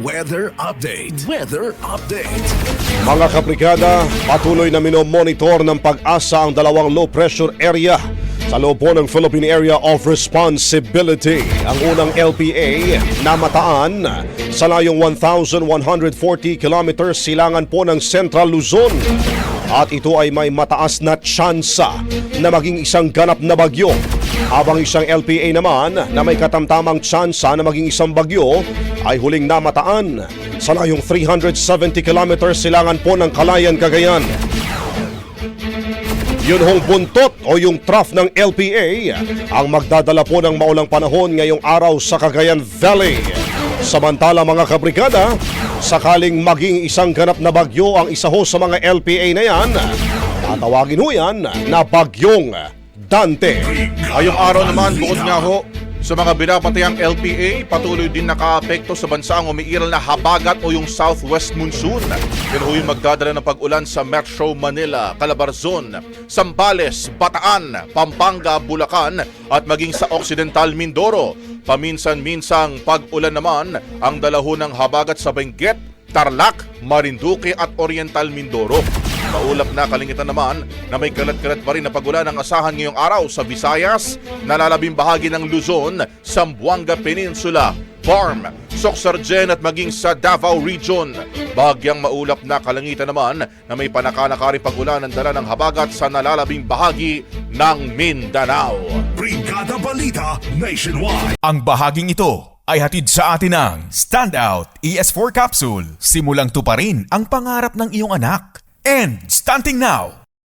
Weather Update. Weather Update. Mga kabrigada, patuloy na minomonitor ng pag-asa ang dalawang low pressure area sa loob po ng Philippine Area of Responsibility. Ang unang LPA na Mataan sa layong 1,140 kilometers silangan po ng Central Luzon. At ito ay may mataas na tsansa na maging isang ganap na bagyo. Habang isang LPA naman na may katamtamang tsansa na maging isang bagyo ay huling namataan sa layong 370 kilometers silangan po ng Calayan, Cagayan. Yun hong buntot o yung trough ng LPA ang magdadala po ng maulang panahon ngayong araw sa Cagayan Valley. Samantala mga kabrigada, sakaling maging isang ganap na bagyo ang isa ho sa mga LPA na yan, tatawagin ho yan na Bagyong Dante. Ngayong araw naman, bukod nga ho sa mga binapatayang LPA, patuloy din nakaapekto sa bansa ang umiiral na habagat o yung southwest monsoon. Yan ho yung magdadala ng pag-ulan sa Metro Manila, Calabarzon, Zambales, Bataan, Pampanga, Bulacan at maging sa Occidental Mindoro. Paminsan-minsang pag-ulan naman ang dalaho ng habagat sa Benguet, Tarlac, Marinduque at Oriental Mindoro. Maulap na kalingitan naman na may kalat-kalat pa rin na pag-ulan ang asahan ngayong araw sa Visayas, nalalabing bahagi ng Luzon, Zamboanga Peninsula, Farm, Soxargen at maging sa Davao Region. Bahagyang maulap na kalangitan naman na may panaka-rin pag-ulan ng dala ng habagat sa nalalabing bahagi ng Mindanao. Brigada Balita Nationwide. Ang bahaging ito ay hatid sa atin ng Standout ES4 Capsule. Simulang tuparin ang pangarap ng iyong anak. And stunting now,